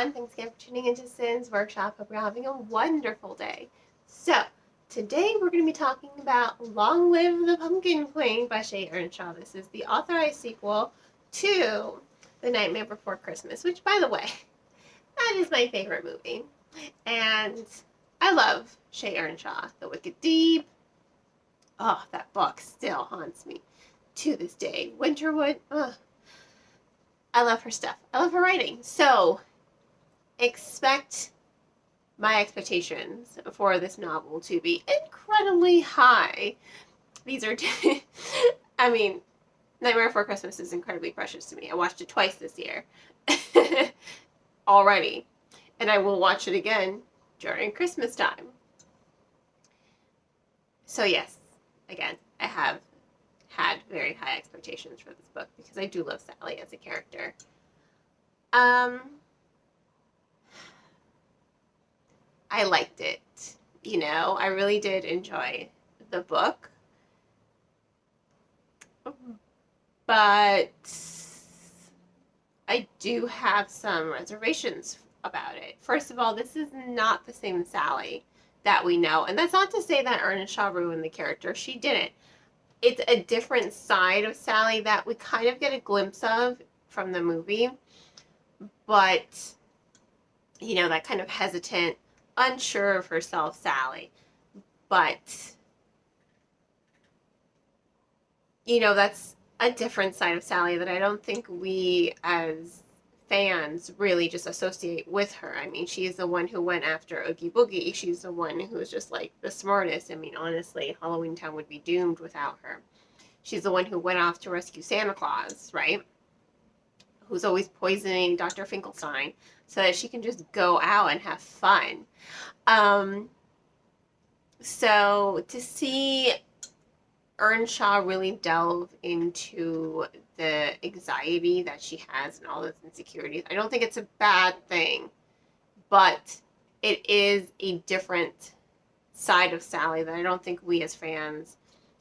everyone. Thanks again for tuning into Sin's Workshop. Hope you're having a wonderful day. So, today we're going to be talking about Long Live the Pumpkin Queen by Shea Ernshaw. This is the authorized sequel to The Nightmare Before Christmas, which, by the way, that is my favorite movie. And I love Shea Ernshaw. The Wicked Deep. Oh, that book still haunts me to this day. Winterwood. I love her stuff. I love her writing. So, expect my expectations for this novel to be incredibly high. These are, I mean, Nightmare Before Christmas is incredibly precious to me. I watched it twice this year already, and I will watch it again during Christmas time. So yes, again, I have had very high expectations for this book because I do love Sally as a character. I liked it. I really did enjoy the book. But I do have some reservations about it. First of all, this is not the same Sally that we know. And that's not to say that Earnshaw ruined the character. She didn't. It's a different side of Sally that we kind of get a glimpse of from the movie. But, that kind of hesitant, unsure of herself Sally. But, that's a different side of Sally that I don't think we as fans really just associate with her. I mean, she's the one who went after Oogie Boogie. She's the one who's just like the smartest. I mean, honestly, Halloween Town would be doomed without her. She's the one who went off to rescue Santa Claus, right? Who's always poisoning Dr. Finkelstein so that she can just go out and have fun. So to see Earnshaw really delve into the anxiety that she has and all those insecurities, I don't think it's a bad thing, but it is a different side of Sally that I don't think we as fans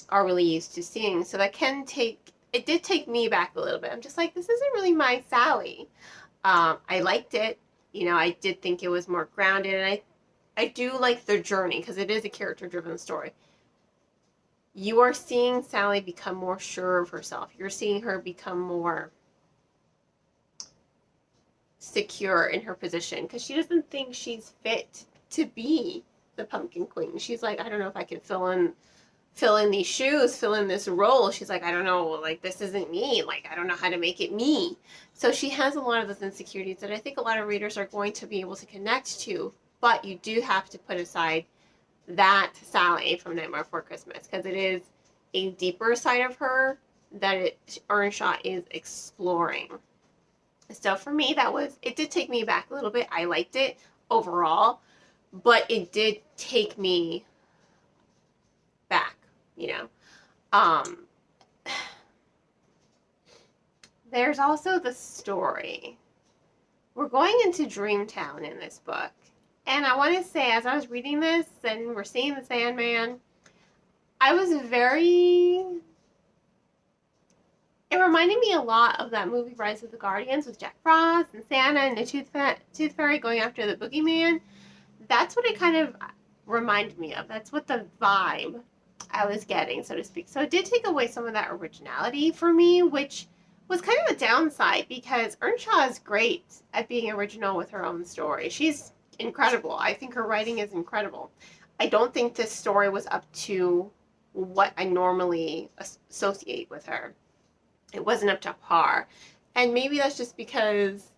are really used to seeing. So that it did take me back a little bit. I'm just like, this isn't really my Sally. I liked it. I did think it was more grounded, and I do like the journey because it is a character-driven story. You are seeing Sally become more sure of herself. You're seeing her become more secure in her position because she doesn't think she's fit to be the Pumpkin Queen. She's like, I don't know if I can fill in these shoes, fill in this role. She's like, I don't know, like, this isn't me. Like, I don't know how to make it me. So she has a lot of those insecurities that I think a lot of readers are going to be able to connect to, but you do have to put aside that Sally from Nightmare Before Christmas because it is a deeper side of her that Earnshaw is exploring. So for me, it did take me back a little bit. I liked it overall, but it did take me back, There's also the story. We're going into Dreamtown in this book. And I want to say, as I was reading this and we're seeing the Sandman, it reminded me a lot of that movie Rise of the Guardians with Jack Frost and Santa and the Tooth Fairy going after the boogeyman. That's what it kind of reminded me of. That's what the vibe I was getting, so to speak. So it did take away some of that originality for me, which was kind of a downside because Earnshaw is great at being original with her own story. She's incredible. I think her writing is incredible. I don't think this story was up to what I normally associate with her. It wasn't up to par. And maybe that's just because,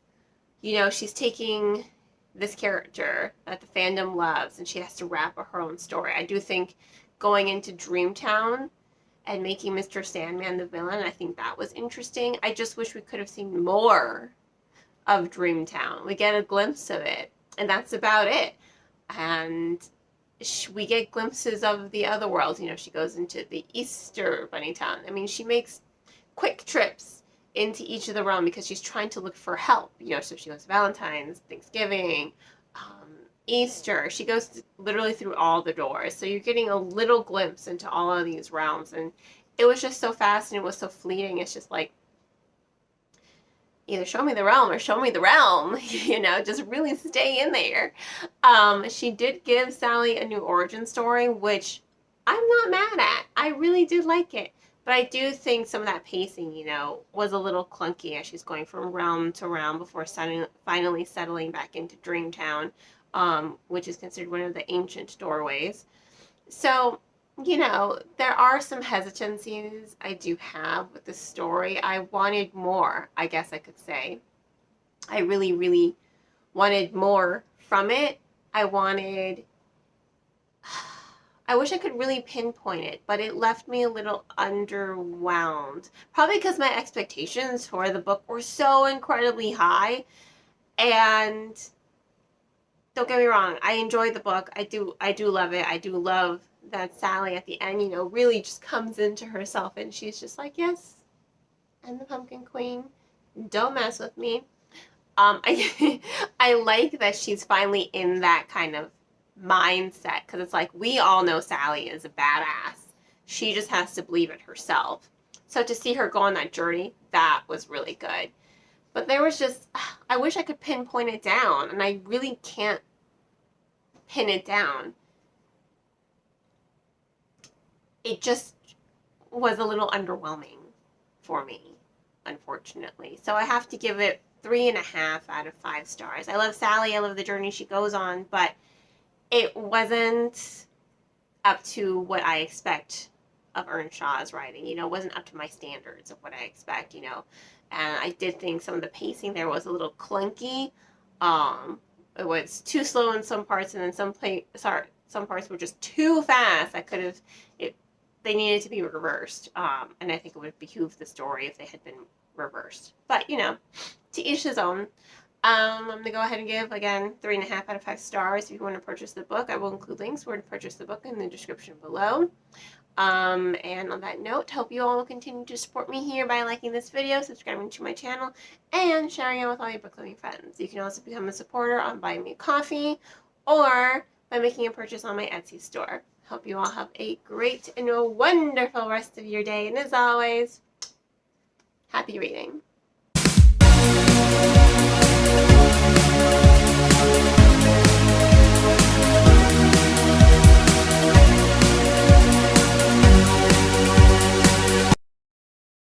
she's taking this character that the fandom loves and she has to wrap her own story. I do think going into Dreamtown and making Mr. Sandman the villain, I think that was interesting. I just wish we could have seen more of Dreamtown. We get a glimpse of it, and that's about it. And we get glimpses of the other world. She goes into the Easter Bunny Town. I mean, she makes quick trips into each of the realm because she's trying to look for help. So she goes Valentine's, Thanksgiving, Easter. She goes literally through all the doors. So you're getting a little glimpse into all of these realms. And it was just so fast and it was so fleeting. It's just like, either show me the realm or show me the realm, you know, just really stay in there. She did give Sally a new origin story, which I'm not mad at. I really did like it. But I do think some of that pacing, you know, was a little clunky as she's going from realm to realm before finally settling back into Dreamtown, which is considered one of the ancient doorways. So, you know, there are some hesitancies I do have with the story. I wanted more, I guess I could say. I really, really wanted more from it. I wish I could really pinpoint it, but it left me a little underwhelmed. Probably because my expectations for the book were so incredibly high. And don't get me wrong, I enjoyed the book. I do love it. I do love that Sally at the end, you know, really just comes into herself and she's just like, yes, I'm the Pumpkin Queen. Don't mess with me. I like that she's finally in that kind of mindset, because it's like, we all know Sally is a badass. She just has to believe it herself. So to see her go on that journey, that was really good. But there was just, I wish I could pinpoint it down, and I really can't pin it down. It just was a little underwhelming for me, unfortunately. So I have to give it 3.5 out of 5 stars. I love Sally, I love the journey she goes on, but it wasn't up to what I expect of Earnshaw's writing. You know, it wasn't up to my standards of what I expect, you know. And I did think some of the pacing there was a little clunky. It was too slow in some parts, and then some parts were just too fast. They needed to be reversed. And I think it would behoove the story if they had been reversed. But, you know, to each his own. I'm going to go ahead and give, again, 3.5 out of 5 stars. If you want to purchase the book, I will include links where to purchase the book in the description below. And on that note, hope you all will continue to support me here by liking this video, subscribing to my channel, and sharing it with all your book loving friends. You can also become a supporter on Buy Me a Coffee or by making a purchase on my Etsy store. Hope you all have a great and a wonderful rest of your day, and as always, happy reading.